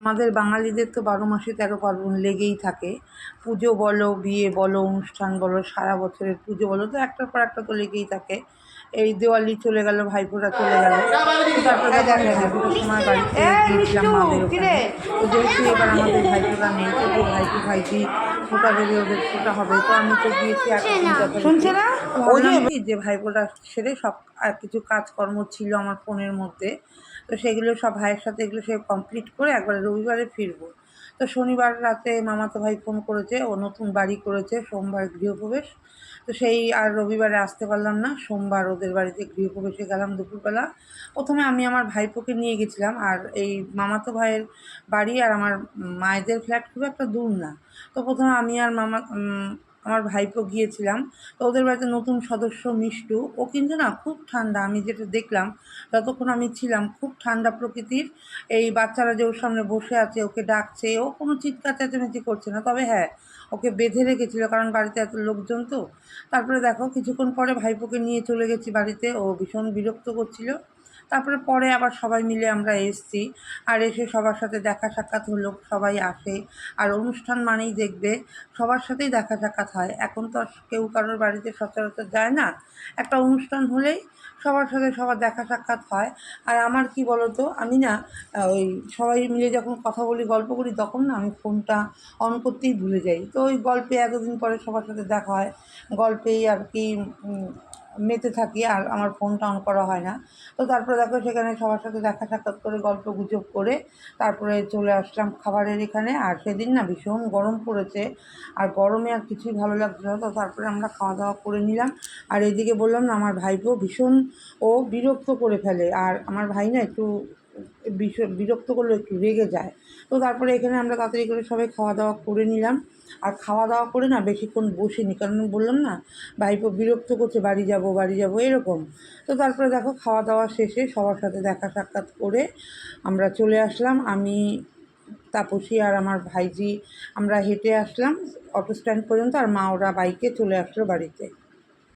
আমাদের বাঙালিদের তো ১২ মাসে ১৩ পার্বণ লেগেই থাকে। পুজো বলো, বিয়ে বলো, অনুষ্ঠান বলো, সারা বছরের পুজো বলো, তো একটার পর একটা তো লেগেই থাকে। এই দেওয়ালি চলে গেল, ভাইফোঁটা চলে গেল। তারপরে দেখো আমি ভাইফোঁটার সময় বাড়িতে গিয়েছিলাম মাদের ওখানে। তো যেহেতু এবার আমাদের ভাইফোঁটা নেই, তো যে ভাইপো ভাইঝি ফোঁটা দেবে, ওদের ফোঁটা হবে, তো আমি তো গিয়েছি এতদিন যথারীতি। তো ভাবলাম কি যে ভাইফোঁটা সেরে সব আর কিছু কাজকর্ম ছিল আমার ফোনের মধ্যে, তো সেগুলো সব ভাইয়ের সাথে এগুলো সব কমপ্লিট করে একবারে রবিবারে ফিরবো। তো শনিবার রাতে মামাতো ভাই ফোন করেছে, ও নতুন বাড়ি করেছে, সোমবার গৃহপ্রবেশ। তো সেই আর রবিবারে আসতে পারলাম না, সোমবার ওদের বাড়িতে গৃহপ্রবেশে গেলাম দুপুরবেলা। প্রথমে আমি আমার ভাইপোকে নিয়ে গেছিলাম, আর এই মামাতো ভাইয়ের বাড়ি আর আমার মায়েদের ফ্ল্যাট খুব একটা দূর না। তো প্রথমে আমি আর আমার ভাইপো গিয়েছিলাম। তো ওদের বাড়িতে নতুন সদস্য মিষ্টু, ও কিন্তু না খুব ঠান্ডা, আমি যেটা দেখলাম যতক্ষণ আমি ছিলাম, খুব ঠান্ডা প্রকৃতির। এই বাচ্চারা যে ওর সামনে বসে আছে, ওকে ডাকছে, ও কোনো চিৎকার চেঁচামেচি করছে না, তবে হ্যাঁ ওকে বেঁধে রেখেছিল, কারণ বাড়িতে এত লোকজন তো। তারপরে দেখো কিছুক্ষণ পরে ভাইপোকে নিয়ে চলে গেছি বাড়িতে, ও ভীষণ বিরক্ত করছিল। তারপরে পরে আবার সবাই মিলে আমরা এসছি, আর এসে সবার সাথে দেখা সাক্ষাৎ হলো, সবাই আসে। আর অনুষ্ঠান মানেই দেখবে সবার সাথেই দেখা সাক্ষাৎ হয়, এখন তো আর কেউ কারোর বাড়িতে সচরাচর যায় না। একটা অনুষ্ঠান হলেই সবার সাথে সবার দেখা সাক্ষাৎ হয়। আর আমার কি বলো তো, আমি না ওই সবাই মিলে যখন কথা বলি, গল্প করি, তখন না আমি ফোনটা অন করতেই ভুলে যাই। তো ওই গল্পে এতদিন পরে সবার সাথে দেখা হয়, গল্পেই আর কি মেতে থাকি, আর আমার ফোনটা অন করা হয় না। তো তারপরে দেখো সেখানে সবার সাথে দেখা সাক্ষাৎ করে গল্প গুজব করে তারপরে চলে আসলাম খাবারের এখানে। আর সেদিন না ভীষণ গরম পড়েছে, আর গরমে আর কিছুই ভালো লাগছিল না। তো তারপরে আমরা খাওয়া দাওয়া করে নিলাম। আর এদিকে বললাম না, আমার ভাইপো ভীষণ ও বিরক্ত করে ফেলে, আর আমার ভাই না একটু বিরক্ত করলে একটু রেগে যায়। তো তারপরে এখানে আমরা তাড়াতাড়ি করে সবাই খাওয়া দাওয়া করে নিলাম। আর খাওয়া দাওয়া করে না বেশিক্ষণ বসিনি, কারণ বললাম না ভাইপো বিরক্ত করছে, বাড়ি যাব বাড়ি যাব এরকম। তো তারপরে দেখো খাওয়া দাওয়া শেষে সবার সাথে দেখা সাক্ষাৎ করে আমরা চলে আসলাম। আমি, তাপসী আর আমার ভাইজি আমরা হেঁটে আসলাম অটো স্ট্যান্ড পর্যন্ত, আর মা ওরা বাইকে চলে আসলো বাড়িতে।